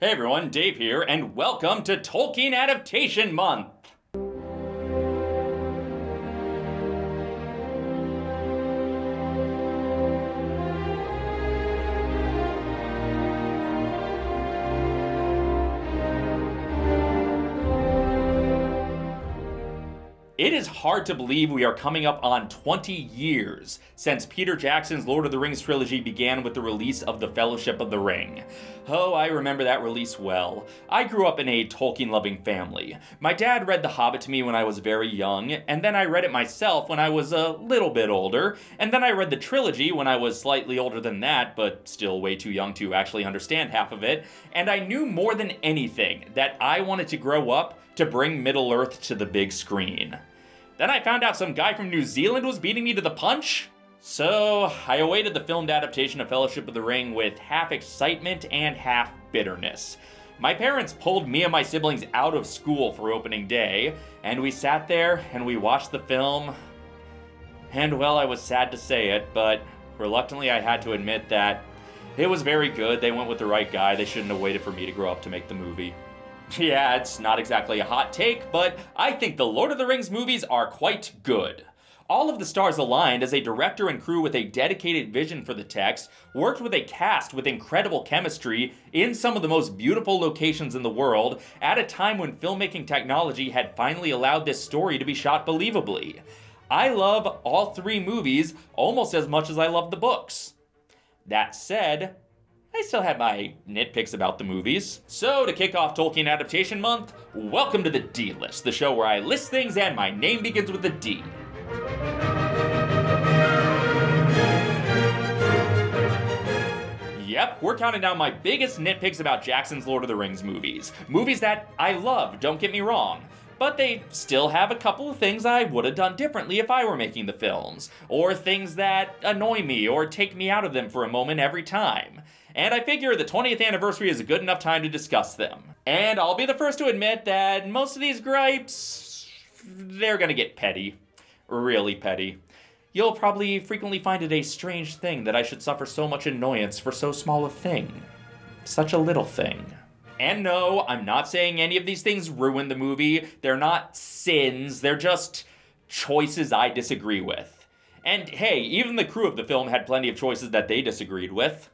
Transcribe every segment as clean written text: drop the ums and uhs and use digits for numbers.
Hey everyone, Dave here, and welcome to Tolkien Adaptation Month! It is hard to believe we are coming up on 20 years since Peter Jackson's Lord of the Rings trilogy began with the release of The Fellowship of the Ring. Oh, I remember that release well. I grew up in a Tolkien-loving family. My dad read The Hobbit to me when I was very young, and then I read it myself when I was a little bit older, and then I read the trilogy when I was slightly older than that, but still way too young to actually understand half of it, and I knew more than anything that I wanted to grow up to bring Middle-earth to the big screen. Then I found out some guy from New Zealand was beating me to the punch. So I awaited the filmed adaptation of Fellowship of the Ring with half excitement and half bitterness. My parents pulled me and my siblings out of school for opening day, and we sat there and we watched the film. And well, I was sad to say it, but reluctantly I had to admit that it was very good. They went with the right guy. They shouldn't have waited for me to grow up to make the movie. Yeah, it's not exactly a hot take, but I think the Lord of the Rings movies are quite good. All of the stars aligned as a director and crew with a dedicated vision for the text worked with a cast with incredible chemistry in some of the most beautiful locations in the world at a time when filmmaking technology had finally allowed this story to be shot believably. I love all three movies almost as much as I love the books. That said, I still have my nitpicks about the movies. So to kick off Tolkien Adaptation Month, welcome to the D-List, the show where I list things and my name begins with a D. Yep, we're counting down my biggest nitpicks about Jackson's Lord of the Rings movies. Movies that I love, don't get me wrong. But they still have a couple of things I would have done differently if I were making the films. Or things that annoy me or take me out of them for a moment every time. And I figure the 20th anniversary is a good enough time to discuss them. And I'll be the first to admit that most of these gripes, they're gonna get petty. Really petty. You'll probably frequently find it a strange thing that I should suffer so much annoyance for so small a thing. Such a little thing. And no, I'm not saying any of these things ruin the movie. They're not sins, they're just choices I disagree with. And hey, even the crew of the film had plenty of choices that they disagreed with.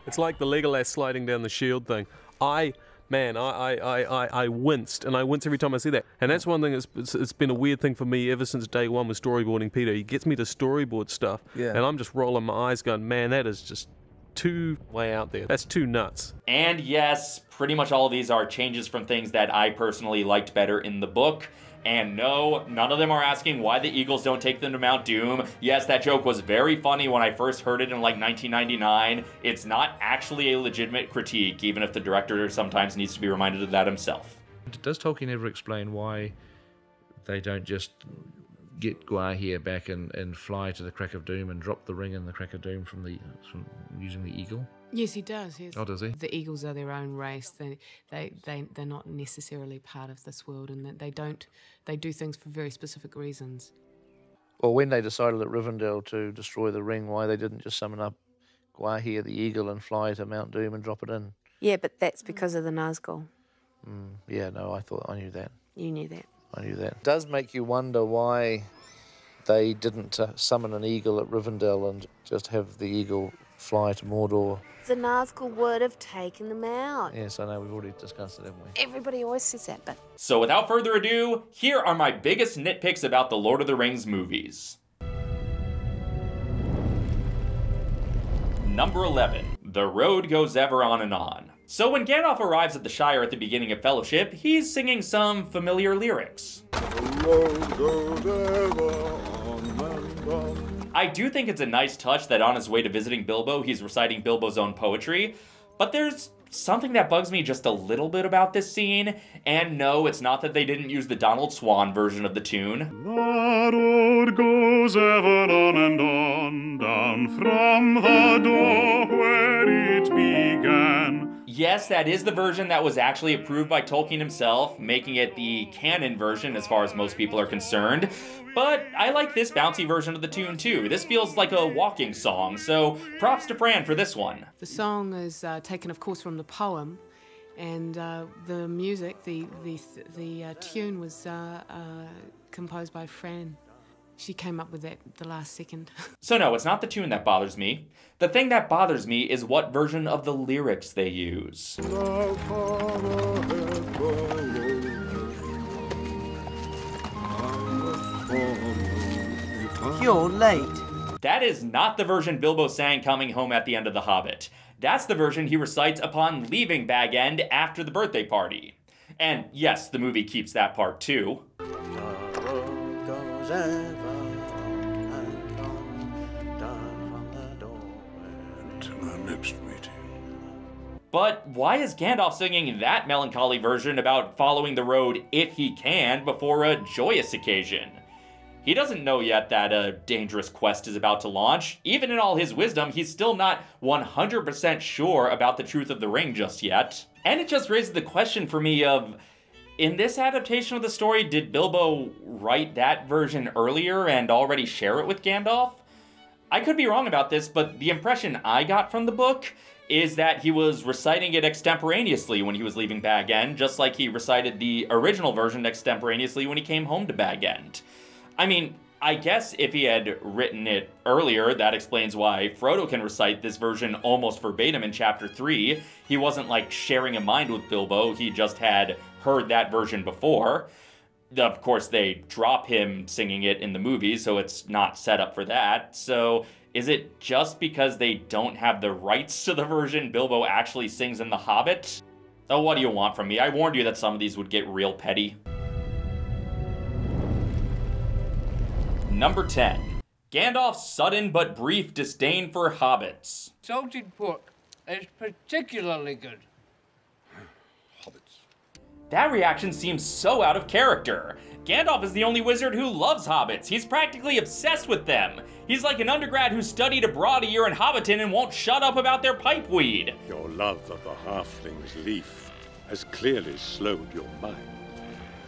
It's like the Legolas sliding down the shield thing. I winced, and I wince every time I see that. And that's one thing it's been a weird thing for me ever since day one with storyboarding Peter. He gets me to storyboard stuff, and I'm just rolling my eyes going, man, that is just too way out there. That's too nuts. And yes, pretty much all of these are changes from things that I personally liked better in the book. And no, none of them are asking why the Eagles don't take them to Mount Doom. Yes, that joke was very funny when I first heard it in like 1999. It's not actually a legitimate critique, even if the director sometimes needs to be reminded of that himself. Does Tolkien ever explain why they don't just get Gwaihir back and fly to the Crack of Doom and drop the ring in the Crack of Doom from using the eagle? Yes, he does. Yes. Oh, does he? The Eagles are their own race. They're not necessarily part of this world, and that they do things for very specific reasons. Well, when they decided at Rivendell to destroy the ring, why they didn't just summon up Gwaihir the eagle and fly to Mount Doom and drop it in? Yeah, but that's because of the Nazgul. Yeah, no, I knew that. You knew that. I knew that. It does make you wonder why they didn't summon an eagle at Rivendell and just have the eagle fly to Mordor. The Nazgul would have taken them out. Yes, I know, we've already discussed it, haven't we? Everybody always says that, but... So without further ado, here are my biggest nitpicks about the Lord of the Rings movies. Number 11. The road goes ever on and on. So when Gandalf arrives at the Shire at the beginning of Fellowship, he's singing some familiar lyrics. The road goes ever on and on. I do think it's a nice touch that on his way to visiting Bilbo, he's reciting Bilbo's own poetry, but there's something that bugs me just a little bit about this scene, and no, it's not that they didn't use the Donald Swan version of the tune. The road goes ever on and on, down from the door where it began. Yes, that is the version that was actually approved by Tolkien himself, making it the canon version as far as most people are concerned. But I like this bouncy version of the tune too. This feels like a walking song, so props to Fran for this one. The song is taken, of course, from the poem, And the music, the tune was composed by Fran. She came up with that the last second. So no, it's not the tune that bothers me. The thing that bothers me is what version of the lyrics they use. You're late. That is not the version Bilbo sang coming home at the end of The Hobbit. That's the version he recites upon leaving Bag End after the birthday party. And yes, the movie keeps that part too. But why is Gandalf singing that melancholy version about following the road if he can before a joyous occasion? He doesn't know yet that a dangerous quest is about to launch. Even in all his wisdom, he's still not 100% sure about the truth of the ring just yet. And it just raises the question for me of, in this adaptation of the story, did Bilbo write that version earlier and already share it with Gandalf? I could be wrong about this, but the impression I got from the book is that he was reciting it extemporaneously when he was leaving Bag End, just like he recited the original version extemporaneously when he came home to Bag End. I mean, I guess if he had written it earlier, that explains why Frodo can recite this version almost verbatim in Chapter 3. He wasn't, like, sharing a mind with Bilbo, he just had heard that version before. Of course, they drop him singing it in the movie, so it's not set up for that. So, is it just because they don't have the rights to the version Bilbo actually sings in The Hobbit? Oh, what do you want from me? I warned you that some of these would get real petty. Number 10. Gandalf's sudden but brief disdain for hobbits. Salted pork is particularly good. Hobbits. That reaction seems so out of character. Gandalf is the only wizard who loves hobbits. He's practically obsessed with them. He's like an undergrad who studied abroad a year in Hobbiton and won't shut up about their pipeweed. Your love of the halfling's leaf has clearly slowed your mind.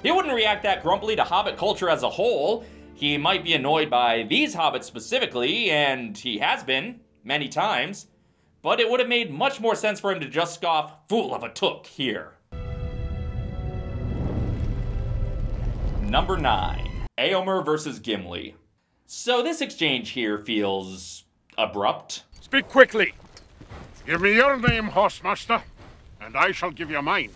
He wouldn't react that grumpily to hobbit culture as a whole. He might be annoyed by these hobbits specifically, and he has been, many times, but it would have made much more sense for him to just scoff, "Fool of a took," here. Number 9. Éomer versus Gimli. So this exchange here feels abrupt. Speak quickly! Give me your name, Horsemaster, and I shall give you mine.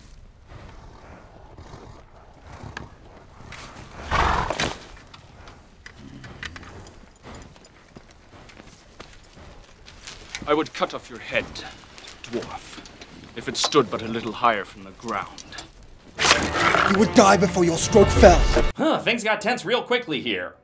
I would cut off your head, dwarf, if it stood but a little higher from the ground. You would die before your stroke fell. Things got tense real quickly here.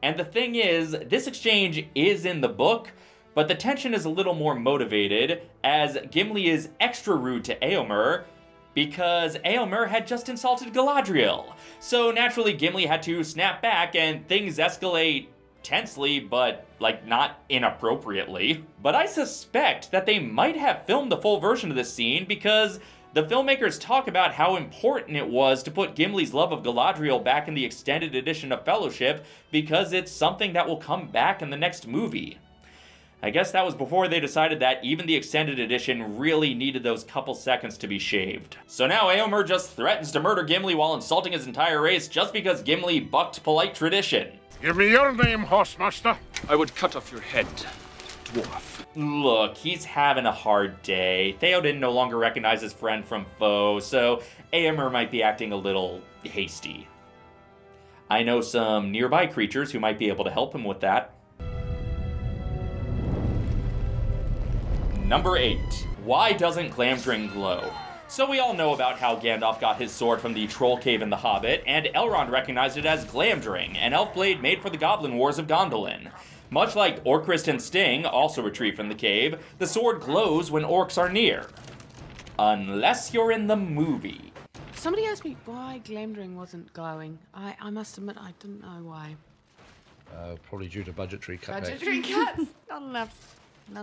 And the thing is, this exchange is in the book, but the tension is a little more motivated, as Gimli is extra rude to Éomer, because Éomer had just insulted Galadriel. So naturally, Gimli had to snap back, and things escalate tensely, but, like, not inappropriately. But I suspect that they might have filmed the full version of this scene because the filmmakers talk about how important it was to put Gimli's love of Galadriel back in the extended edition of Fellowship because it's something that will come back in the next movie. I guess that was before they decided that even the extended edition really needed those couple seconds to be shaved. So now Éomer just threatens to murder Gimli while insulting his entire race just because Gimli bucked polite tradition. Give me your name, Horsemaster. I would cut off your head, dwarf. Look, he's having a hard day. Theoden no longer recognizes friend from foe, so Éomer might be acting a little hasty. I know some nearby creatures who might be able to help him with that. Number 8. Why doesn't Glamdring glow? So we all know about how Gandalf got his sword from the Troll Cave in The Hobbit, and Elrond recognized it as Glamdring, an elf blade made for the Goblin Wars of Gondolin. Much like Orcrist and Sting, also retrieved from the cave, the sword glows when orcs are near. Unless you're in the movie. Somebody asked me why Glamdring wasn't glowing. I must admit I didn't know why. Probably due to budgetary cutbacks. Budgetary cuts? Not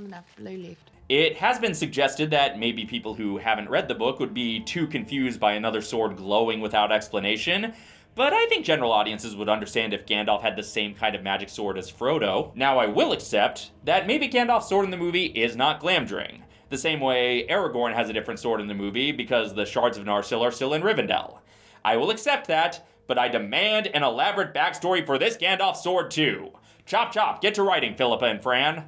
enough blue left. It has been suggested that maybe people who haven't read the book would be too confused by another sword glowing without explanation, but I think general audiences would understand if Gandalf had the same kind of magic sword as Frodo. Now I will accept that maybe Gandalf's sword in the movie is not Glamdring. The same way Aragorn has a different sword in the movie because the shards of Narsil are still in Rivendell. I will accept that, but I demand an elaborate backstory for this Gandalf sword too. Chop chop, get to writing, Philippa and Fran.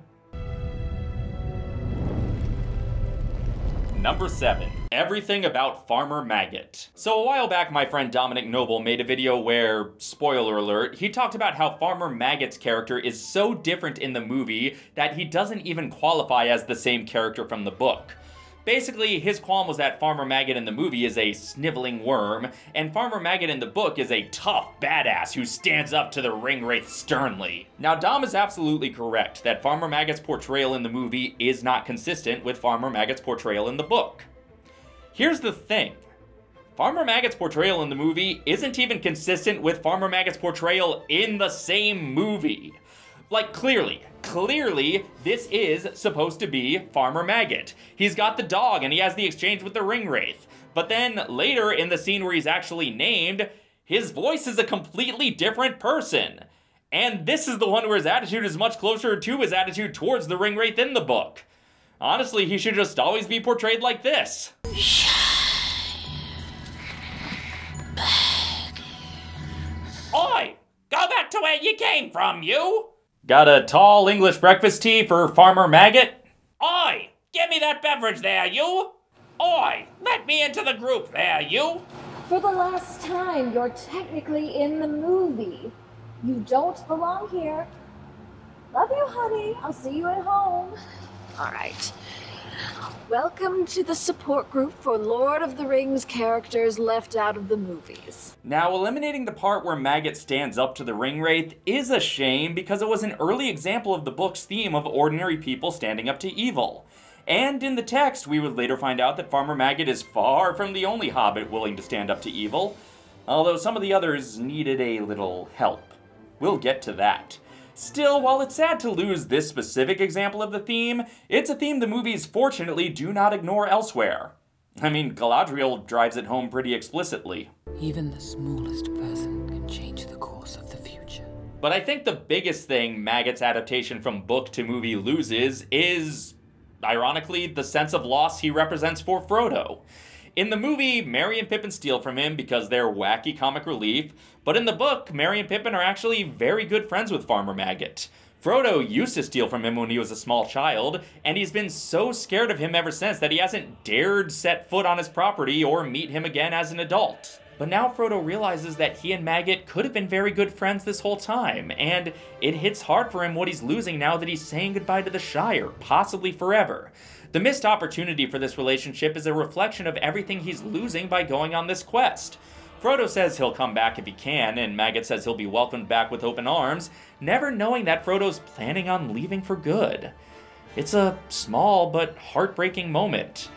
Number 7. Everything about Farmer Maggot. So a while back, my friend Dominic Noble made a video where, spoiler alert, he talked about how Farmer Maggot's character is so different in the movie that he doesn't even qualify as the same character from the book. Basically, his qualm was that Farmer Maggot in the movie is a sniveling worm, and Farmer Maggot in the book is a tough badass who stands up to the Ringwraith sternly. Now, Dom is absolutely correct that Farmer Maggot's portrayal in the movie is not consistent with Farmer Maggot's portrayal in the book. Here's the thing. Farmer Maggot's portrayal in the movie isn't even consistent with Farmer Maggot's portrayal in the same movie. Like, clearly, this is supposed to be Farmer Maggot. He's got the dog and he has the exchange with the Ringwraith. But then later in the scene where he's actually named, his voice is a completely different person. And this is the one where his attitude is much closer to his attitude towards the Ringwraith in the book. Honestly, he should just always be portrayed like this. Oi! Go back to where you came from, you! Got a tall English breakfast tea for Farmer Maggot? Oi! Give me that beverage there, you! Oi! Let me into the group there, you! For the last time, you're technically in the movie. You don't belong here. Love you, honey. I'll see you at home. All right. Welcome to the support group for Lord of the Rings characters left out of the movies. Now, eliminating the part where Maggot stands up to the Ringwraith is a shame because it was an early example of the book's theme of ordinary people standing up to evil. And in the text, we would later find out that Farmer Maggot is far from the only hobbit willing to stand up to evil, although some of the others needed a little help. We'll get to that. Still, while it's sad to lose this specific example of the theme, it's a theme the movies fortunately do not ignore elsewhere. I mean, Galadriel drives it home pretty explicitly. Even the smallest person can change the course of the future. But I think the biggest thing Maggot's adaptation from book to movie loses is, ironically, the sense of loss he represents for Frodo. In the movie, Merry and Pippin steal from him because they're wacky comic relief, but in the book, Merry and Pippin are actually very good friends with Farmer Maggot. Frodo used to steal from him when he was a small child, and he's been so scared of him ever since that he hasn't dared set foot on his property or meet him again as an adult. But now Frodo realizes that he and Maggot could have been very good friends this whole time, and it hits hard for him what he's losing now that he's saying goodbye to the Shire, possibly forever. The missed opportunity for this relationship is a reflection of everything he's losing by going on this quest. Frodo says he'll come back if he can, and Maggot says he'll be welcomed back with open arms, never knowing that Frodo's planning on leaving for good. It's a small but heartbreaking moment.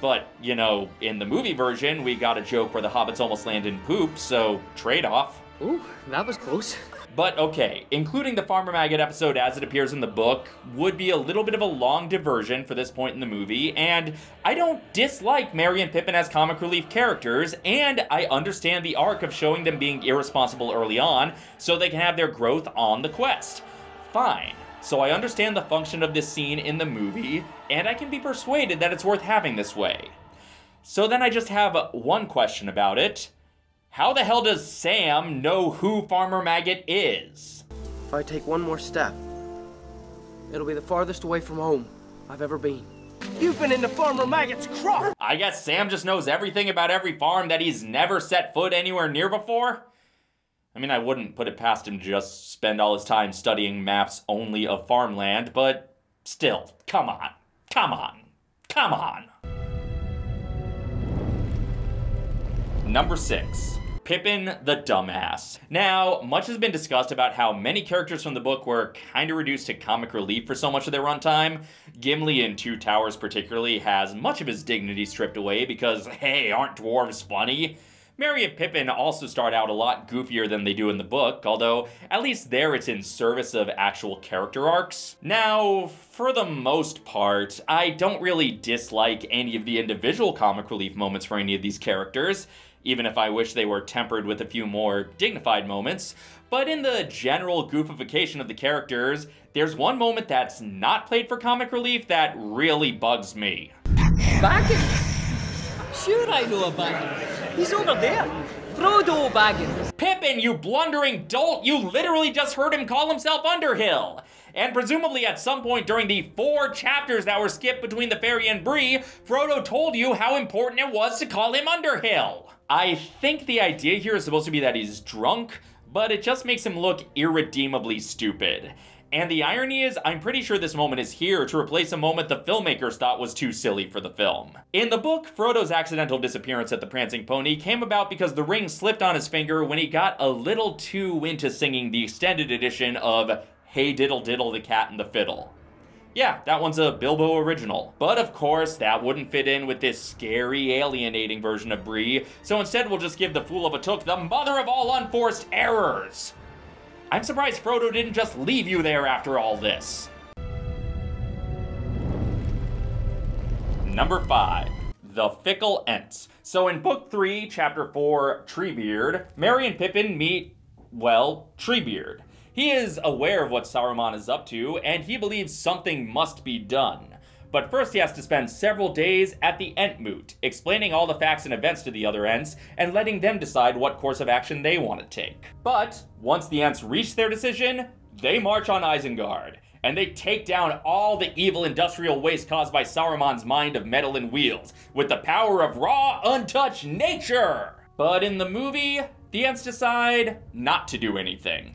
But, you know, in the movie version, we got a joke where the hobbits almost land in poop, so trade-off. Ooh, that was close. But okay, including the Farmer Maggot episode as it appears in the book would be a little bit of a long diversion for this point in the movie, and I don't dislike Merry and Pippin as comic relief characters, and I understand the arc of showing them being irresponsible early on so they can have their growth on the quest. Fine. So I understand the function of this scene in the movie, and I can be persuaded that it's worth having this way. So then I just have one question about it. How the hell does Sam know who Farmer Maggot is? If I take one more step, it'll be the farthest away from home I've ever been. You've been into Farmer Maggot's crop! I guess Sam just knows everything about every farm that he's never set foot anywhere near before? I mean, I wouldn't put it past him to just spend all his time studying maps only of farmland, but still, come on. Number 6. Pippin the Dumbass. Now, much has been discussed about how many characters from the book were kinda reduced to comic relief for so much of their runtime. Gimli in Two Towers particularly has much of his dignity stripped away because, hey, aren't dwarves funny? Merry and Pippin also start out a lot goofier than they do in the book, although at least there it's in service of actual character arcs. Now, for the most part, I don't really dislike any of the individual comic relief moments for any of these characters, even if I wish they were tempered with a few more dignified moments. But in the general goofification of the characters, there's one moment that's not played for comic relief that really bugs me. Baggins? Sure I know a Baggins. He's over there. Frodo Baggins. Pippin, you blundering dolt! You literally just heard him call himself Underhill! And presumably at some point during the 4 chapters that were skipped between the fairy and Bree, Frodo told you how important it was to call him Underhill. I think the idea here is supposed to be that he's drunk, but it just makes him look irredeemably stupid. And the irony is, I'm pretty sure this moment is here to replace a moment the filmmakers thought was too silly for the film. In the book, Frodo's accidental disappearance at the Prancing Pony came about because the ring slipped on his finger when he got a little too into singing the extended edition of Hey Diddle Diddle the Cat and the Fiddle. Yeah, that one's a Bilbo original. But of course, that wouldn't fit in with this scary, alienating version of Bree, so instead we'll just give the Fool of a Took the mother of all unforced errors. I'm surprised Frodo didn't just leave you there after all this. Number 5. The Fickle Ents. So in Book 3, Chapter 4, Treebeard, Merry and Pippin meet, well, Treebeard. He is aware of what Saruman is up to, and he believes something must be done. But first he has to spend several days at the Entmoot, explaining all the facts and events to the other Ents, and letting them decide what course of action they want to take. But once the Ents reach their decision, they march on Isengard, and they take down all the evil industrial waste caused by Saruman's mind of metal and wheels, with the power of raw, untouched nature! But in the movie, the Ents decide not to do anything.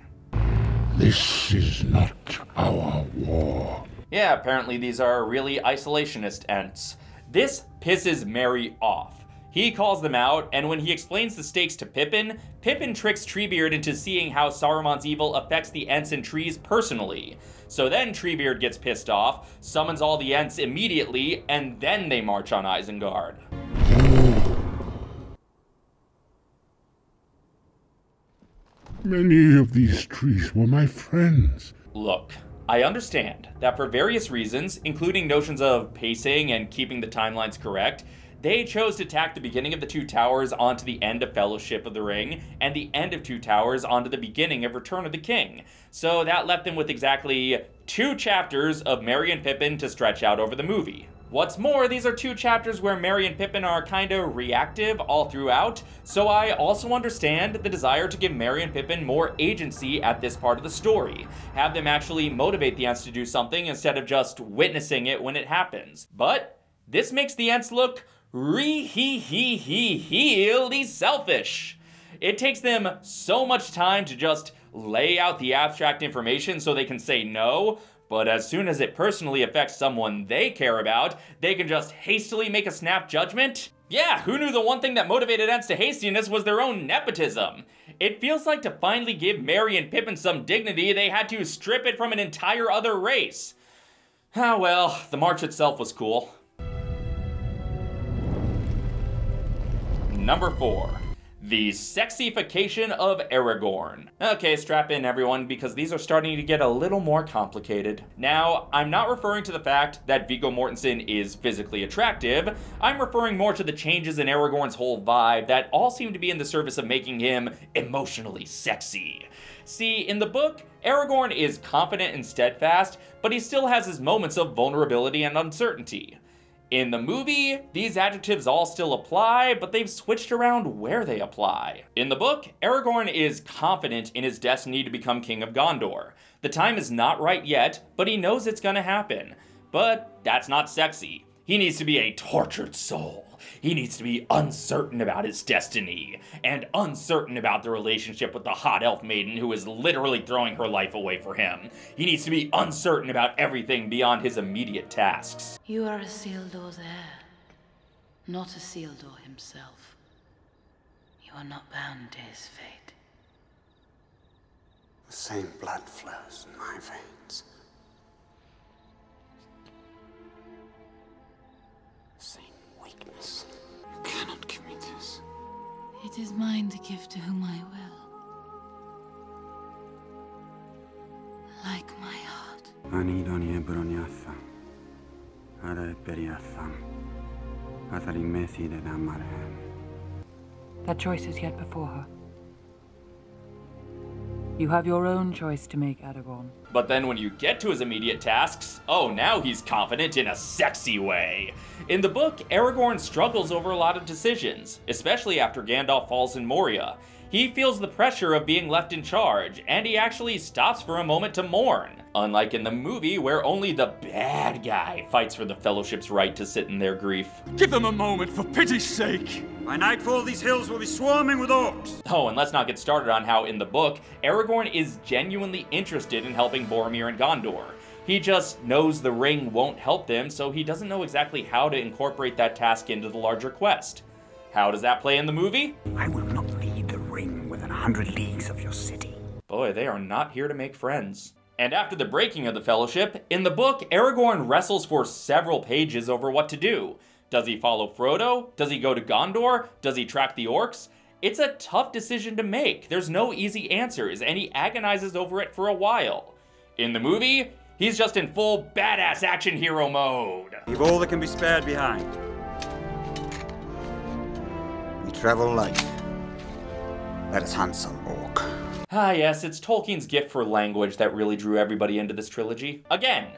This is not our war. Yeah, apparently these are really isolationist Ents. This pisses Merry off. He calls them out, and when he explains the stakes to Pippin, Pippin tricks Treebeard into seeing how Saruman's evil affects the Ents and trees personally. So then Treebeard gets pissed off, summons all the Ents immediately, and then they march on Isengard. Many of these trees were my friends. Look, I understand that for various reasons, including notions of pacing and keeping the timelines correct, they chose to tack the beginning of the Two Towers onto the end of Fellowship of the Ring, and the end of Two Towers onto the beginning of Return of the King. So that left them with exactly 2 chapters of Merry and Pippin to stretch out over the movie. What's more, these are 2 chapters where Merry and Pippin are kinda reactive all throughout, so I also understand the desire to give Merry and Pippin more agency at this part of the story. Have them actually motivate the Ents to do something instead of just witnessing it when it happens. But this makes the Ents look really selfish. It takes them so much time to just lay out the abstract information so they can say no, but as soon as it personally affects someone they care about, they can just hastily make a snap judgment? Yeah, who knew the one thing that motivated Ents to hastiness was their own nepotism? It feels like to finally give Merry and Pippin some dignity, they had to strip it from an entire other race. Ah well, the march itself was cool. Number 4. The sexification of Aragorn. Okay, strap in everyone, because these are starting to get a little more complicated. Now, I'm not referring to the fact that Viggo Mortensen is physically attractive. I'm referring more to the changes in Aragorn's whole vibe that all seem to be in the service of making him emotionally sexy. See, in the book, Aragorn is confident and steadfast, but he still has his moments of vulnerability and uncertainty. In the movie, these adjectives all still apply, but they've switched around where they apply. In the book, Aragorn is confident in his destiny to become King of Gondor. The time is not right yet, but he knows it's gonna happen. But that's not sexy. He needs to be a tortured soul. He needs to be uncertain about his destiny, and uncertain about the relationship with the hot elf maiden who is literally throwing her life away for him. He needs to be uncertain about everything beyond his immediate tasks. You are Isildur's heir, not Isildur himself. You are not bound to his fate. The same blood flows in my veins. Same weakness. You cannot give me this. It is mine to give to whom I will. Like my heart. That choice is yet before her. You have your own choice to make, Aragorn. But then when you get to his immediate tasks, oh, now he's confident in a sexy way. In the book, Aragorn struggles over a lot of decisions, especially after Gandalf falls in Moria. He feels the pressure of being left in charge, and he actually stops for a moment to mourn. Unlike in the movie, where only the bad guy fights for the Fellowship's right to sit in their grief. Give them a moment, for pity's sake! By nightfall, these hills will be swarming with orcs! Oh, and let's not get started on how, in the book, Aragorn is genuinely interested in helping Boromir and Gondor. He just knows the ring won't help them, so he doesn't know exactly how to incorporate that task into the larger quest. How does that play in the movie? I will not lead the ring within 100 leagues of your city. Boy, they are not here to make friends. And after the breaking of the Fellowship, in the book, Aragorn wrestles for several pages over what to do. Does he follow Frodo? Does he go to Gondor? Does he track the orcs? It's a tough decision to make. There's no easy answers, and he agonizes over it for a while. In the movie, he's just in full badass action hero mode. Leave all that can be spared behind. We travel light. Let us hunt some orc. Ah yes, it's Tolkien's gift for language that really drew everybody into this trilogy. Again.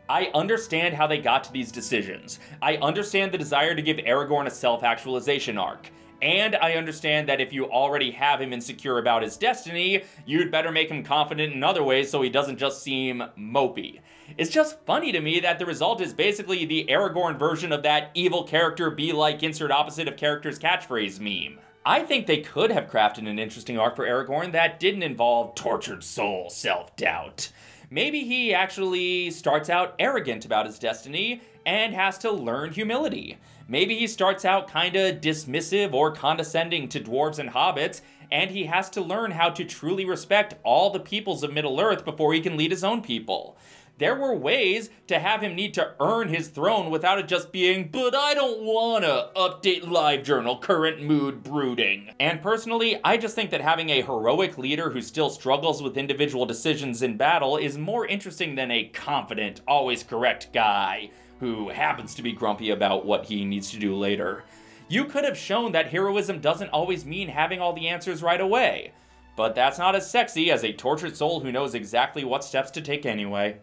I understand how they got to these decisions. I understand the desire to give Aragorn a self-actualization arc. And I understand that if you already have him insecure about his destiny, you'd better make him confident in other ways so he doesn't just seem mopey. It's just funny to me that the result is basically the Aragorn version of that evil character be like insert opposite of character's catchphrase meme. I think they could have crafted an interesting arc for Aragorn that didn't involve tortured soul self-doubt. Maybe he actually starts out arrogant about his destiny and has to learn humility. Maybe he starts out kinda dismissive or condescending to dwarves and hobbits, and he has to learn how to truly respect all the peoples of Middle-earth before he can lead his own people. There were ways to have him need to earn his throne without it just being, but I don't wanna update live journal, current mood brooding. And personally, I just think that having a heroic leader who still struggles with individual decisions in battle is more interesting than a confident, always correct guy who happens to be grumpy about what he needs to do later. You could have shown that heroism doesn't always mean having all the answers right away, but that's not as sexy as a tortured soul who knows exactly what steps to take anyway.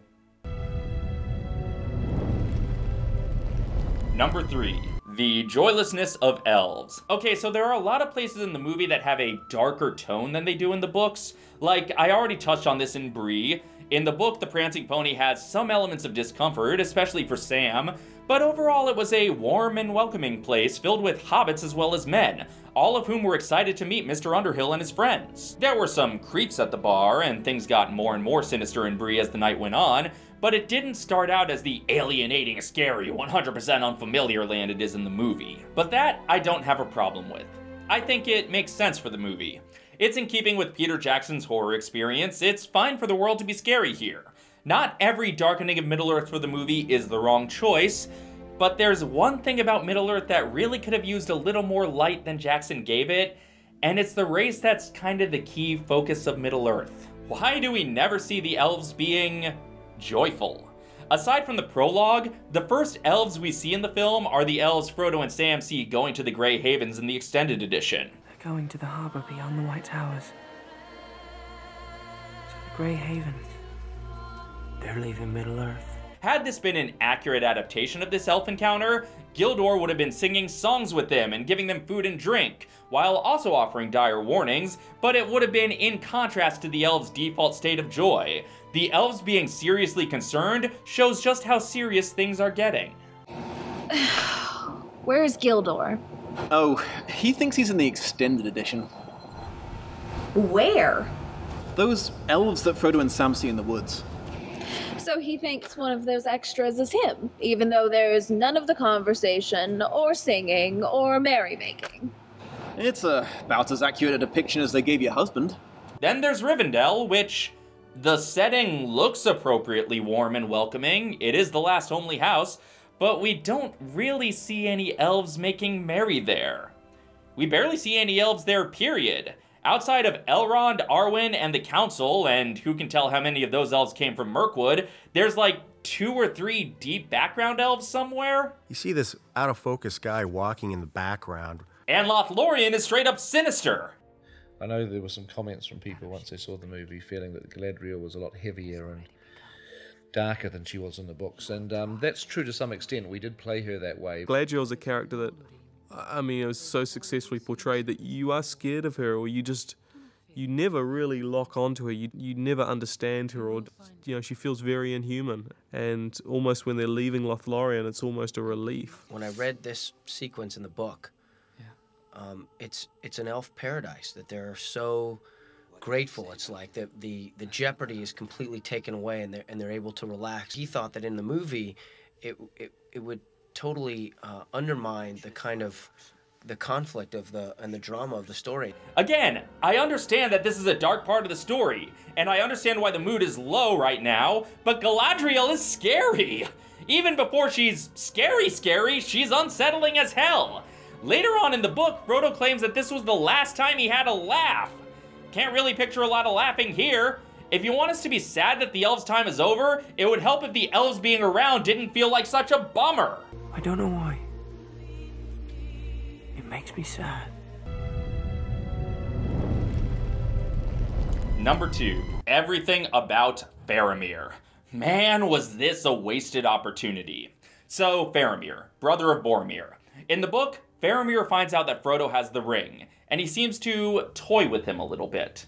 Number 3. The joylessness of elves. Okay, so there are a lot of places in the movie that have a darker tone than they do in the books. Like, I already touched on this in Bree. In the book, the Prancing Pony has some elements of discomfort, especially for Sam, but overall it was a warm and welcoming place filled with hobbits as well as men, all of whom were excited to meet Mr. Underhill and his friends. There were some creeps at the bar, and things got more and more sinister in Bree as the night went on, but it didn't start out as the alienating, scary, 100% unfamiliar land it is in the movie. But that I don't have a problem with. I think it makes sense for the movie. It's in keeping with Peter Jackson's horror experience. It's fine for the world to be scary here. Not every darkening of Middle-earth for the movie is the wrong choice, but there's one thing about Middle-earth that really could have used a little more light than Jackson gave it, and it's the race that's kind of the key focus of Middle-earth. Why do we never see the elves being joyful? Aside from the prologue, the first elves we see in the film are the elves Frodo and Sam see going to the Grey Havens in the extended edition. They're going to the harbor beyond the White Towers. To the Grey Havens. They're leaving Middle-earth. Had this been an accurate adaptation of this elf encounter, Gildor would have been singing songs with them and giving them food and drink, while also offering dire warnings, but it would have been in contrast to the elves' default state of joy. The elves being seriously concerned shows just how serious things are getting. Where's Gildor? Oh, he thinks he's in the extended edition. Where? Those elves that Frodo and Sam see in the woods. So he thinks one of those extras is him, even though there's none of the conversation, or singing, or merrymaking. It's about as accurate a depiction as they gave your husband. Then there's Rivendell, which the setting looks appropriately warm and welcoming. It is the last homely house, but we don't really see any elves making merry there. We barely see any elves there, period. Outside of Elrond, Arwen, and the Council, and who can tell how many of those elves came from Mirkwood, there's like 2 or 3 deep background elves somewhere. You see this out-of-focus guy walking in the background. And Lothlorien is straight up sinister. I know there were some comments from people once they saw the movie feeling that Galadriel was a lot heavier and darker than she was in the books, and that's true to some extent. We did play her that way. Galadriel's a character that, I mean, it was so successfully portrayed that you are scared of her, or you never really lock onto her. You never understand her, or, you know, she feels very inhuman. And almost when they're leaving Lothlorien, it's almost a relief. When I read this sequence in the book, it's an elf paradise that they're so grateful. It's like the jeopardy is completely taken away, and they're able to relax. He thought that in the movie, it would totally undermine the kind of the conflict of and the drama of the story. Again, I understand that this is a dark part of the story, and I understand why the mood is low right now, but Galadriel is scary. Even before she's scary, she's unsettling as hell. Later on in the book, Frodo claims that this was the last time he had a laugh. Can't really picture a lot of laughing here. If you want us to be sad that the elves' time is over, it would help if the elves being around didn't feel like such a bummer. I don't know why. It makes me sad. Number 2, everything about Faramir. Man, was this a wasted opportunity. So, Faramir, brother of Boromir. In the book, Faramir finds out that Frodo has the ring, and he seems to toy with him a little bit.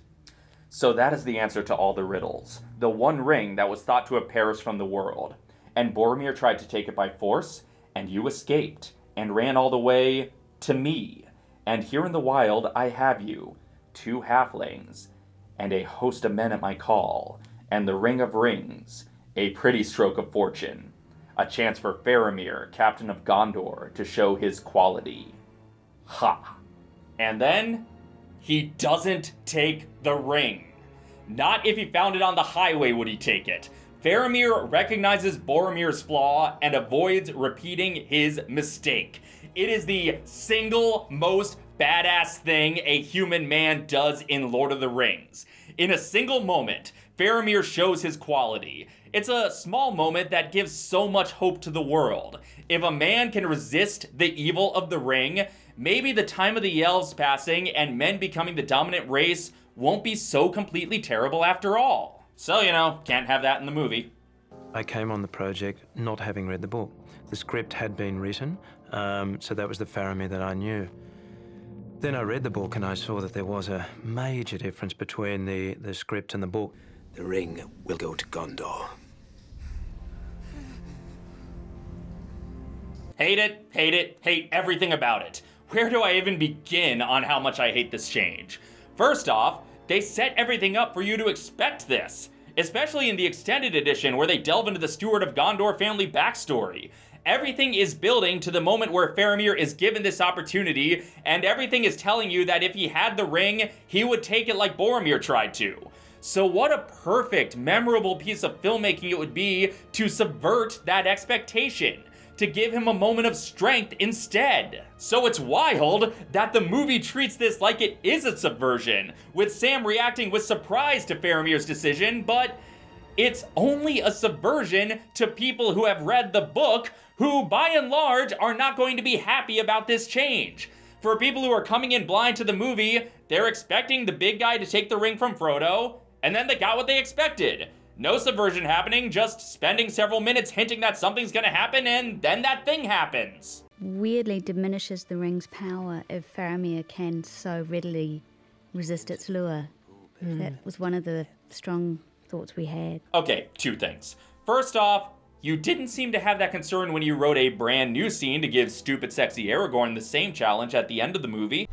So that is the answer to all the riddles. The one ring that was thought to have perished from the world. And Boromir tried to take it by force, and you escaped, and ran all the way to me. And here in the wild I have you, 2 halflings, and a host of men at my call, and the ring of rings, a pretty stroke of fortune. A chance for Faramir, captain of Gondor, to show his quality. Ha! And then, he doesn't take the ring. Not if he found it on the highway would he take it. Faramir recognizes Boromir's flaw and avoids repeating his mistake. It is the single most badass thing a human man does in Lord of the Rings. In a single moment, Faramir shows his quality. It's a small moment that gives so much hope to the world. If a man can resist the evil of the ring, maybe the time of the elves passing and men becoming the dominant race won't be so completely terrible after all. So, you know, can't have that in the movie. I came on the project not having read the book. The script had been written, so that was the Faramir that I knew. Then I read the book and I saw that there was a major difference between the script and the book. The ring will go to Gondor. Hate it, hate everything about it. Where do I even begin on how much I hate this change? First off, they set everything up for you to expect this, especially in the extended edition where they delve into the Steward of Gondor family backstory. Everything is building to the moment where Faramir is given this opportunity, and everything is telling you that if he had the ring, he would take it like Boromir tried to. So what a perfect, memorable piece of filmmaking it would be to subvert that expectation, to give him a moment of strength instead. So it's wild that the movie treats this like it is a subversion, with Sam reacting with surprise to Faramir's decision, but it's only a subversion to people who have read the book, who by and large are not going to be happy about this change. For people who are coming in blind to the movie, they're expecting the big guy to take the ring from Frodo, and then they got what they expected. No subversion happening, just spending several minutes hinting that something's gonna happen, and then that thing happens. Weirdly diminishes the ring's power if Faramir can so readily resist its lure. That was one of the strong thoughts we had. Okay, 2 things. First off, you didn't seem to have that concern when you wrote a brand new scene to give stupid sexy Aragorn the same challenge at the end of the movie.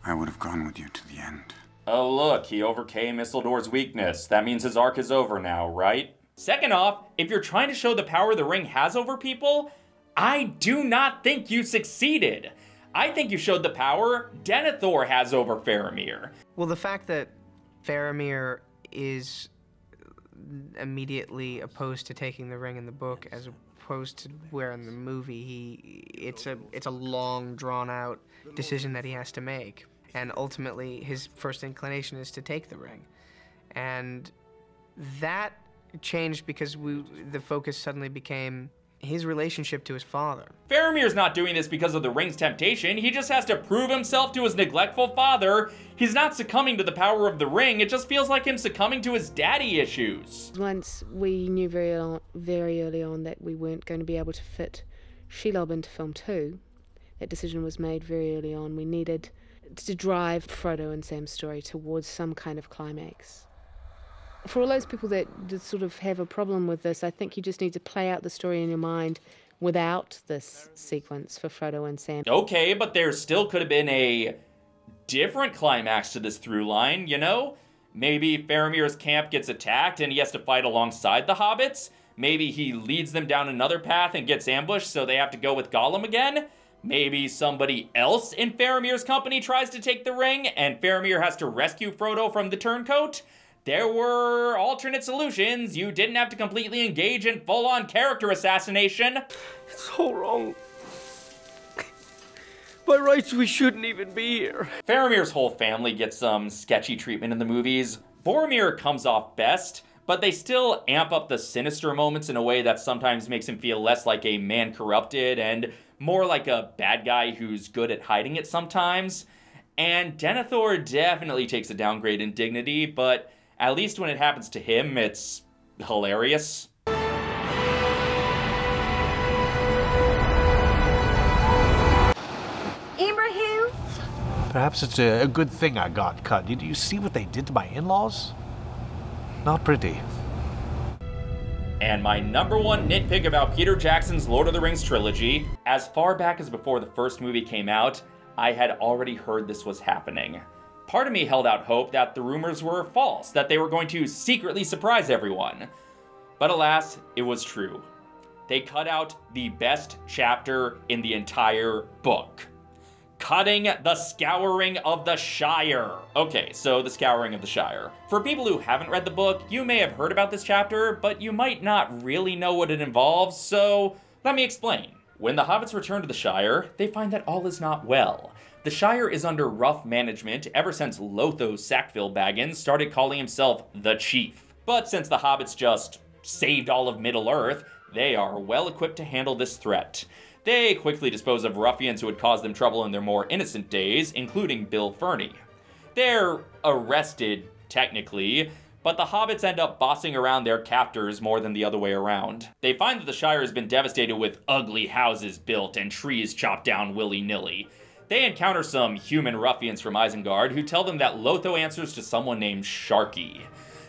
I would have gone with you to the end. Oh look, he overcame Isildur's weakness. That means his arc is over now, right? Second off, if you're trying to show the power the ring has over people, I do not think you succeeded. I think you showed the power Denethor has over Faramir. Well, the fact that Faramir is immediately opposed to taking the ring in the book, as opposed to where in the movie it's a long, drawn-out decision that he has to make. And ultimately, his first inclination is to take the ring. And that changed because the focus suddenly became his relationship to his father. Faramir's not doing this because of the ring's temptation. He just has to prove himself to his neglectful father. He's not succumbing to the power of the ring. It just feels like him succumbing to his daddy issues. Once we knew very early on that we weren't going to be able to fit Shelob into film 2, that decision was made very early on. We needed to drive Frodo and Sam's story towards some kind of climax. For all those people that sort of have a problem with this, I think you just need to play out the story in your mind without this sequence for Frodo and Sam. Okay, but there still could have been a different climax to this through line, you know? Maybe Faramir's camp gets attacked and he has to fight alongside the hobbits. Maybe he leads them down another path and gets ambushed, so they have to go with Gollum again. Maybe somebody else in Faramir's company tries to take the ring and Faramir has to rescue Frodo from the turncoat. There were alternate solutions. You didn't have to completely engage in full-on character assassination. It's all wrong. By rights, we shouldn't even be here. Faramir's whole family gets some sketchy treatment in the movies. Boromir comes off best, but they still amp up the sinister moments in a way that sometimes makes him feel less like a man corrupted and more like a bad guy who's good at hiding it sometimes. And Denethor definitely takes a downgrade in dignity, but at least when it happens to him, it's hilarious. Ibrahim? Perhaps it's a good thing I got cut. Did you see what they did to my in-laws? Not pretty. And my number one nitpick about Peter Jackson's Lord of the Rings trilogy, as far back as before the first movie came out, I had already heard this was happening. Part of me held out hope that the rumors were false, that they were going to secretly surprise everyone. But alas, it was true. They cut out the best chapter in the entire book. Cutting the Scouring of the Shire. Okay, so the Scouring of the Shire. For people who haven't read the book, you may have heard about this chapter, but you might not really know what it involves, so let me explain. When the hobbits return to the Shire, they find that all is not well. The Shire is under rough management ever since Lotho Sackville Baggins started calling himself the Chief. But since the hobbits just saved all of Middle-earth, they are well equipped to handle this threat. They quickly dispose of ruffians who had caused them trouble in their more innocent days, including Bill Ferny. They're arrested, technically, but the hobbits end up bossing around their captors more than the other way around. They find that the Shire has been devastated with ugly houses built and trees chopped down willy-nilly. They encounter some human ruffians from Isengard who tell them that Lotho answers to someone named Sharky.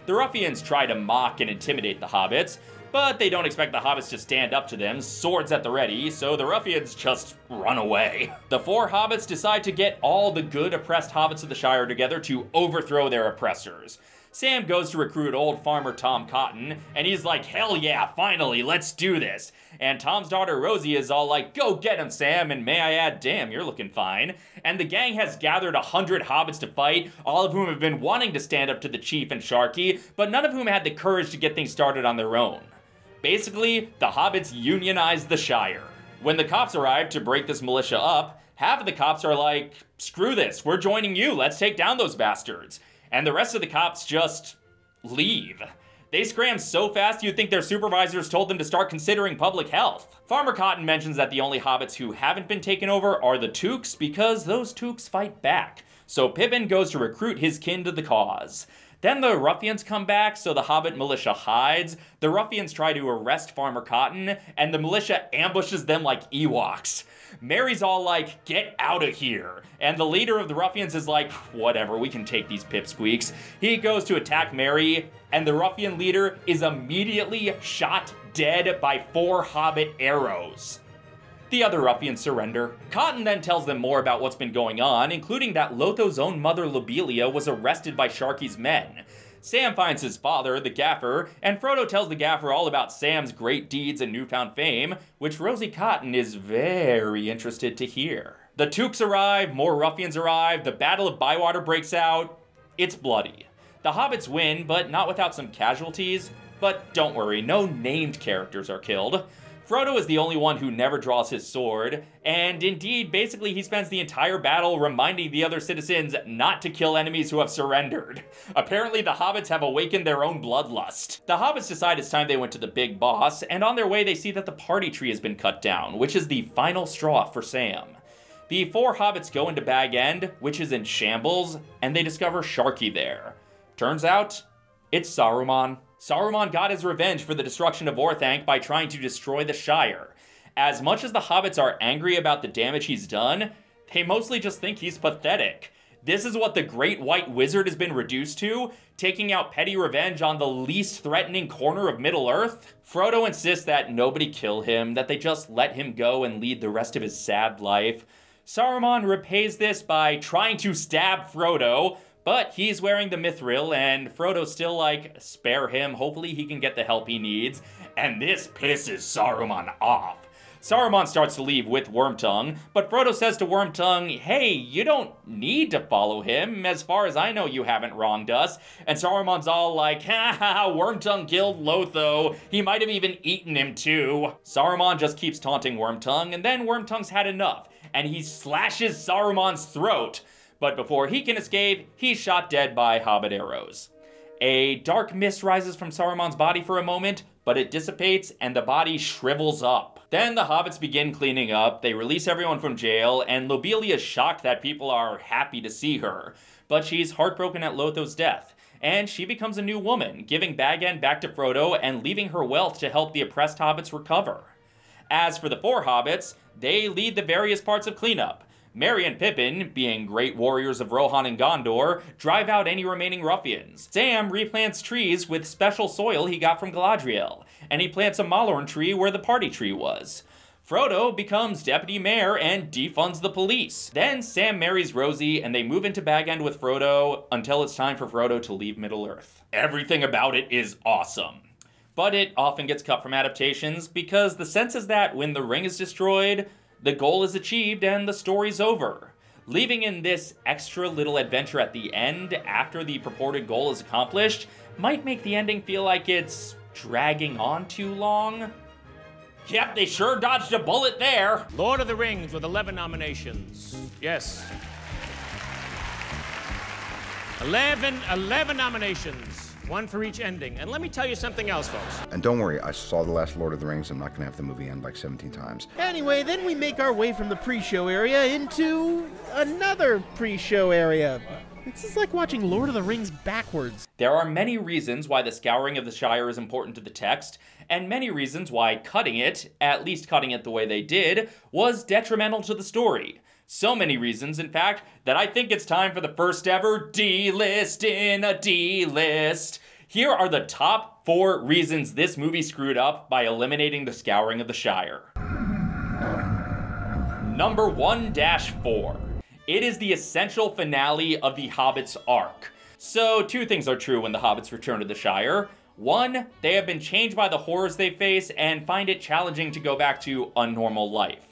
The ruffians try to mock and intimidate the hobbits, but they don't expect the hobbits to stand up to them, swords at the ready, so the ruffians just run away. The four hobbits decide to get all the good oppressed hobbits of the Shire together to overthrow their oppressors. Sam goes to recruit old farmer Tom Cotton, and he's like, hell yeah, finally, let's do this. And Tom's daughter Rosie is all like, go get him, Sam, and may I add, damn, you're looking fine. And the gang has gathered 100 hobbits to fight, all of whom have been wanting to stand up to the Chief and Sharky, but none of whom had the courage to get things started on their own. Basically, the hobbits unionized the Shire. When the cops arrive to break this militia up, half of the cops are like, screw this, we're joining you, let's take down those bastards. And the rest of the cops just leave. They scram so fast you'd think their supervisors told them to start considering public health. Farmer Cotton mentions that the only hobbits who haven't been taken over are the Tooks because those Tooks fight back. So Pippin goes to recruit his kin to the cause. Then the ruffians come back, so the hobbit militia hides. The ruffians try to arrest Farmer Cotton, and the militia ambushes them like Ewoks. Mary's all like, get out of here. And the leader of the ruffians is like, whatever, we can take these pipsqueaks. He goes to attack Mary, and the ruffian leader is immediately shot dead by 4 hobbit arrows. The other ruffians surrender. Cotton then tells them more about what's been going on, including that Lotho's own mother Lobelia was arrested by Sharky's men. Sam finds his father, the Gaffer, and Frodo tells the Gaffer all about Sam's great deeds and newfound fame, which Rosie Cotton is very interested to hear. The Tooks arrive, more ruffians arrive, the Battle of Bywater breaks out. It's bloody. The hobbits win, but not without some casualties. But don't worry, no named characters are killed. Frodo is the only one who never draws his sword, and indeed, basically he spends the entire battle reminding the other citizens not to kill enemies who have surrendered. Apparently the hobbits have awakened their own bloodlust. The hobbits decide it's time they went to the big boss, and on their way they see that the party tree has been cut down, which is the final straw for Sam. The 4 hobbits go into Bag End, which is in shambles, and they discover Sharky there. Turns out, it's Saruman. Saruman got his revenge for the destruction of Orthanc by trying to destroy the Shire. As much as the hobbits are angry about the damage he's done, they mostly just think he's pathetic. This is what the Great White Wizard has been reduced to, taking out petty revenge on the least threatening corner of Middle-earth. Frodo insists that nobody kill him, that they just let him go and lead the rest of his sad life. Saruman repays this by trying to stab Frodo, but he's wearing the mithril, and Frodo's still like, spare him, hopefully he can get the help he needs, and this pisses Saruman off. Saruman starts to leave with Wormtongue, but Frodo says to Wormtongue, hey, you don't need to follow him, as far as I know you haven't wronged us, and Saruman's all like, ha ha, Wormtongue killed Lotho, he might have even eaten him too. Saruman just keeps taunting Wormtongue, and then Wormtongue's had enough, and he slashes Saruman's throat. But before he can escape, he's shot dead by hobbit arrows. A dark mist rises from Saruman's body for a moment, but it dissipates and the body shrivels up. Then the hobbits begin cleaning up, they release everyone from jail, and Lobelia is shocked that people are happy to see her. But she's heartbroken at Lotho's death, and she becomes a new woman, giving Bag End back to Frodo and leaving her wealth to help the oppressed hobbits recover. As for the 4 hobbits, they lead the various parts of cleanup. Merry and Pippin, being great warriors of Rohan and Gondor, drive out any remaining ruffians. Sam replants trees with special soil he got from Galadriel, and he plants a Malorn tree where the party tree was. Frodo becomes deputy mayor and defunds the police. Then Sam marries Rosie, and they move into Bag End with Frodo until it's time for Frodo to leave Middle-earth. Everything about it is awesome. But it often gets cut from adaptations because the sense is that when the ring is destroyed, the goal is achieved and the story's over. Leaving in this extra little adventure at the end after the purported goal is accomplished might make the ending feel like it's dragging on too long. Yep, they sure dodged a bullet there. Lord of the Rings with 11 nominations. Yes. 11 nominations. 1 for each ending. And let me tell you something else, folks. And don't worry, I saw the last Lord of the Rings. I'm not going to have the movie end like 17 times. Anyway, then we make our way from the pre-show area into another pre-show area. This is like watching Lord of the Rings backwards. There are many reasons why the scouring of the Shire is important to the text, and many reasons why cutting it, at least cutting it the way they did, was detrimental to the story. So many reasons, in fact, that I think it's time for the first ever D-list in a D-list. Here are the top 4 reasons this movie screwed up by eliminating the scouring of the Shire. Number 1-4. It is the essential finale of the Hobbits' arc. So 2 things are true when the Hobbits return to the Shire. 1, they have been changed by the horrors they face and find it challenging to go back to a normal life.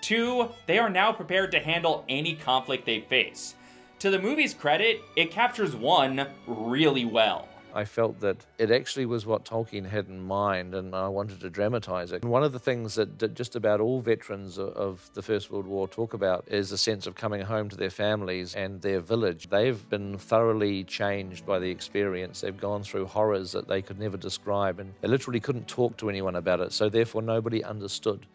2, they are now prepared to handle any conflict they face. To the movie's credit, it captures 1 really well. I felt that it actually was what Tolkien had in mind, and I wanted to dramatize it. And one of the things that just about all veterans of the First World War talk about is the sense of coming home to their families and their village. They've been thoroughly changed by the experience. They've gone through horrors that they could never describe, and they literally couldn't talk to anyone about it, so therefore nobody understood.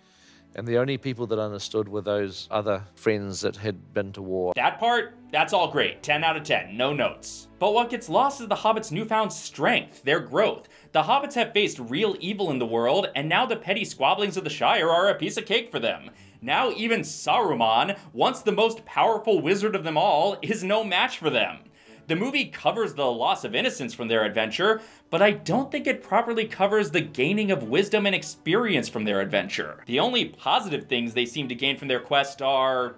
And the only people that understood were those other friends that had been to war. That part, that's all great. 10 out of 10, no notes. But what gets lost is the Hobbits' newfound strength, their growth. The Hobbits have faced real evil in the world, and now the petty squabblings of the Shire are a piece of cake for them. Now even Saruman, once the most powerful wizard of them all, is no match for them. The movie covers the loss of innocence from their adventure, but I don't think it properly covers the gaining of wisdom and experience from their adventure. The only positive things they seem to gain from their quest are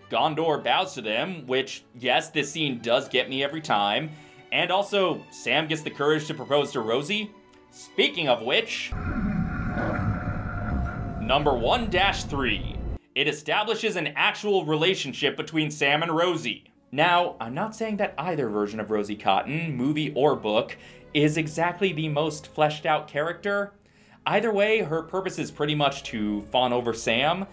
Gondor bows to them, which, yes, this scene does get me every time, and also Sam gets the courage to propose to Rosie. Speaking of which, number 1-3. It establishes an actual relationship between Sam and Rosie. Now, I'm not saying that either version of Rosie Cotton, movie or book, is exactly the most fleshed out character. Either way, her purpose is pretty much to fawn over Sam,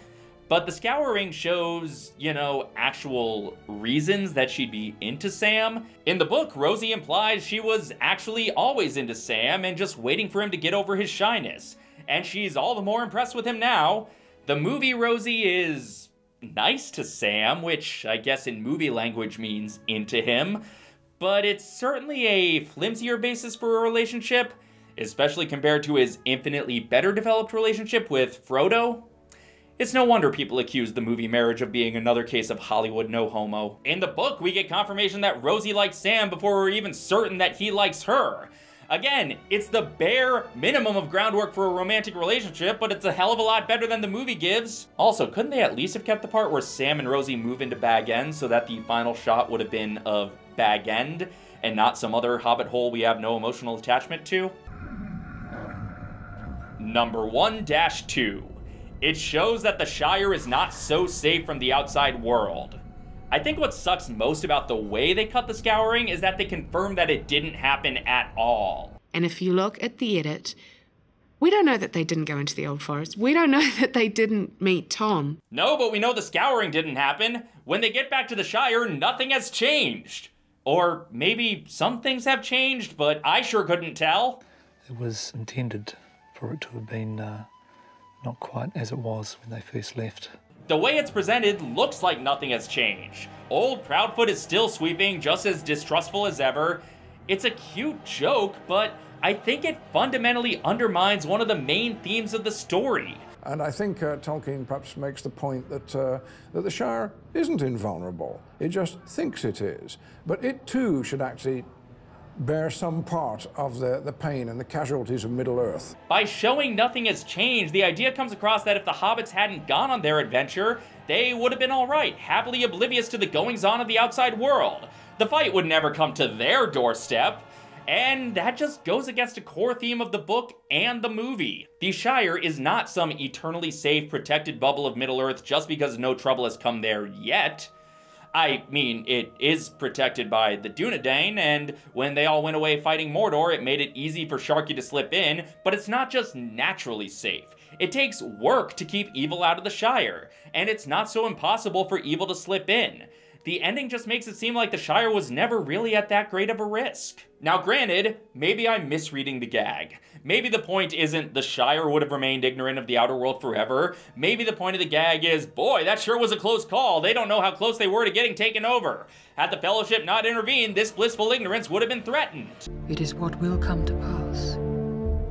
but the Scouring shows, you know, actual reasons that she'd be into Sam. In the book, Rosie implies she was actually always into Sam and just waiting for him to get over his shyness, and she's all the more impressed with him now. The movie Rosie is nice to Sam, which I guess in movie language means into him, but it's certainly a flimsier basis for a relationship, especially compared to his infinitely better developed relationship with Frodo. It's no wonder people accuse the movie marriage of being another case of Hollywood no homo. In the book, we get confirmation that Rosie likes Sam before we're even certain that he likes her. Again, it's the bare minimum of groundwork for a romantic relationship, but it's a hell of a lot better than the movie gives. Also, couldn't they at least have kept the part where Sam and Rosie move into Bag End so that the final shot would have been of Bag End and not some other hobbit hole we have no emotional attachment to? Number 1-2. It shows that the Shire is not so safe from the outside world. I think what sucks most about the way they cut the Scouring is that they confirm that it didn't happen at all. And if you look at the edit, we don't know that they didn't go into the Old Forest. We don't know that they didn't meet Tom. No, but we know the Scouring didn't happen. When they get back to the Shire, nothing has changed. Or maybe some things have changed, but I sure couldn't tell. It was intended for it to have been not quite as it was when they first left. The way it's presented looks like nothing has changed. Old Proudfoot is still sweeping, just as distrustful as ever. It's a cute joke, but I think it fundamentally undermines one of the main themes of the story. And I think Tolkien perhaps makes the point that, that the Shire isn't invulnerable. It just thinks it is. But it too should actually bear some part of the pain and the casualties of Middle-earth. By showing nothing has changed, the idea comes across that if the hobbits hadn't gone on their adventure, they would have been alright, happily oblivious to the goings-on of the outside world. The fight would never come to their doorstep, and that just goes against a core theme of the book and the movie. The Shire is not some eternally safe, protected bubble of Middle-earth just because no trouble has come there yet. I mean, it is protected by the Dunedain, and when they all went away fighting Mordor, it made it easy for Sharky to slip in, but it's not just naturally safe. It takes work to keep evil out of the Shire, and it's not so impossible for evil to slip in. The ending just makes it seem like the Shire was never really at that great of a risk. Now granted, maybe I'm misreading the gag. Maybe the point isn't the Shire would have remained ignorant of the outer world forever. Maybe the point of the gag is, boy, that sure was a close call. They don't know how close they were to getting taken over. Had the Fellowship not intervened, this blissful ignorance would have been threatened. It is what will come to pass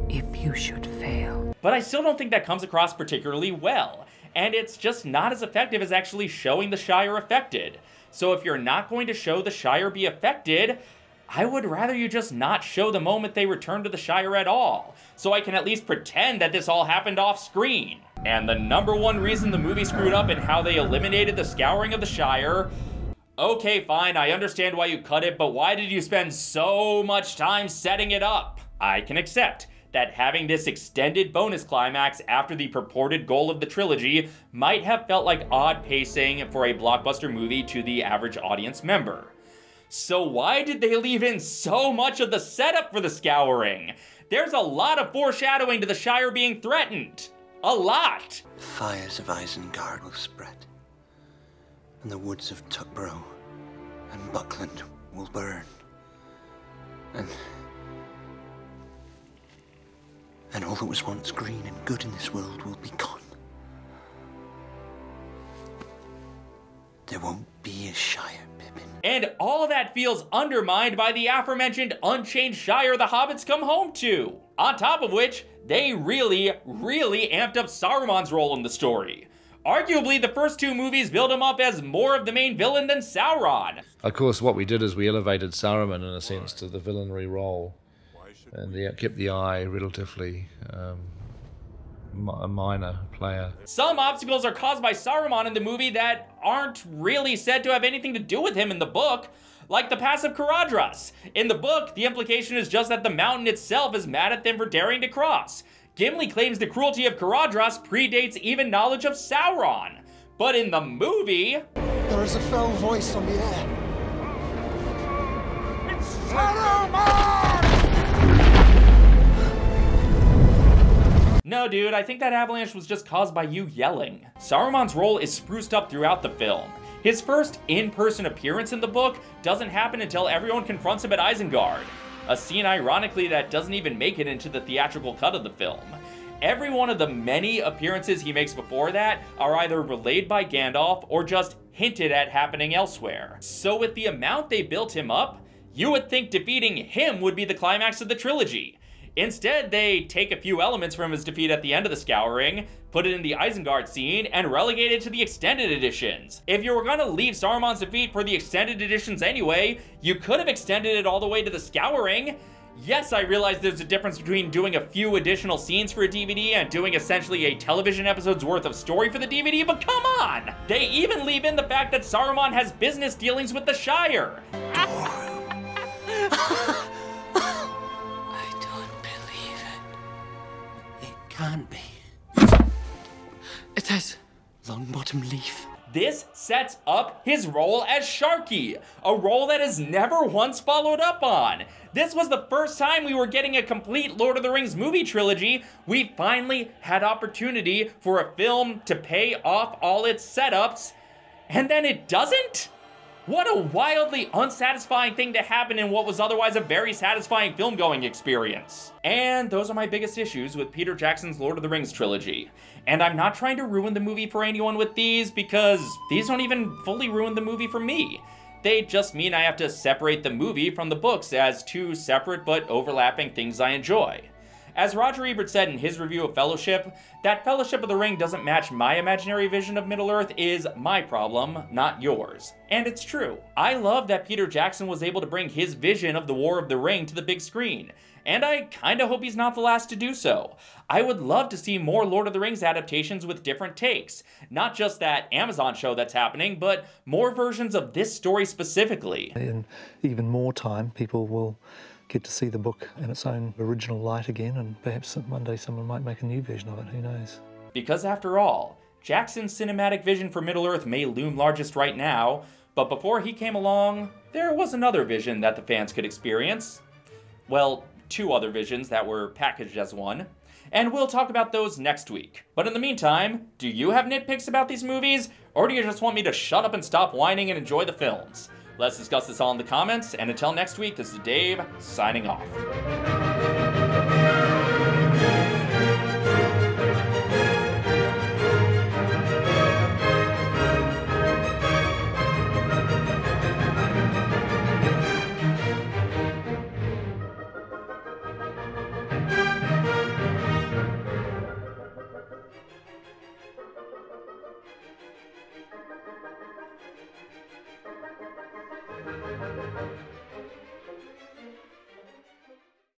if you should fail. But I still don't think that comes across particularly well. And it's just not as effective as actually showing the Shire affected. So if you're not going to show the Shire be affected, I would rather you just not show the moment they return to the Shire at all, so I can at least pretend that this all happened off screen. And the number one reason the movie screwed up in how they eliminated the Scouring of the Shire, okay fine, I understand why you cut it, but why did you spend so much time setting it up? I can accept that having this extended bonus climax after the purported goal of the trilogy might have felt like odd pacing for a blockbuster movie to the average audience member. So why did they leave in so much of the setup for the Scouring? There's a lot of foreshadowing to the Shire being threatened. A lot! The fires of Isengard will spread, and the woods of Tuckborough and Buckland will burn, and all that was once green and good in this world will be gone. There won't be a Shire, Pippin. And all of that feels undermined by the aforementioned unchanged Shire the hobbits come home to. On top of which, they really amped up Saruman's role in the story. Arguably, the first two movies build him up as more of the main villain than Sauron. Of course, what we did is we elevated Saruman, in a sense, to the villainry role. And kept the eye relatively a minor player. Some obstacles are caused by Saruman in the movie that aren't really said to have anything to do with him in the book, like the Pass of Caradhras. In the book, the implication is just that the mountain itself is mad at them for daring to cross. Gimli claims the cruelty of Caradhras predates even knowledge of Sauron. But in the movie... There is a fell voice on the air. No, dude, I think that avalanche was just caused by you yelling. Saruman's role is spruced up throughout the film. His first in-person appearance in the book doesn't happen until everyone confronts him at Isengard, a scene ironically that doesn't even make it into the theatrical cut of the film. Every one of the many appearances he makes before that are either relayed by Gandalf or just hinted at happening elsewhere. So with the amount they built him up, you would think defeating him would be the climax of the trilogy. Instead, they take a few elements from his defeat at the end of the Scouring, put it in the Isengard scene, and relegate it to the extended editions. If you were gonna leave Saruman's defeat for the extended editions anyway, you could have extended it all the way to the Scouring. Yes, I realize there's a difference between doing a few additional scenes for a DVD and doing essentially a television episode's worth of story for the DVD, but come on! They even leave in the fact that Saruman has business dealings with the Shire. Can't be. It says Longbottom Leaf. This sets up his role as Sharky, a role that is never once followed up on. This was the first time we were getting a complete Lord of the Rings movie trilogy. We finally had opportunity for a film to pay off all its setups, and then it doesn't? What a wildly unsatisfying thing to happen in what was otherwise a very satisfying film-going experience. And those are my biggest issues with Peter Jackson's Lord of the Rings trilogy. And I'm not trying to ruin the movie for anyone with these, because these don't even fully ruin the movie for me. They just mean I have to separate the movie from the books as two separate but overlapping things I enjoy. As Roger Ebert said in his review of Fellowship, that Fellowship of the Ring doesn't match my imaginary vision of Middle-earth is my problem, not yours. And it's true. I love that Peter Jackson was able to bring his vision of the War of the Ring to the big screen, and I kinda hope he's not the last to do so. I would love to see more Lord of the Rings adaptations with different takes. Not just that Amazon show that's happening, but more versions of this story specifically. In even more time, people will get to see the book in its own original light again, and perhaps one day someone might make a new version of it, who knows. Because after all, Jackson's cinematic vision for Middle-earth may loom largest right now, but before he came along, there was another vision that the fans could experience. Well, two other visions that were packaged as one, and we'll talk about those next week. But in the meantime, do you have nitpicks about these movies, or do you just want me to shut up and stop whining and enjoy the films? Let's discuss this all in the comments, and until next week, this is Dave, signing off.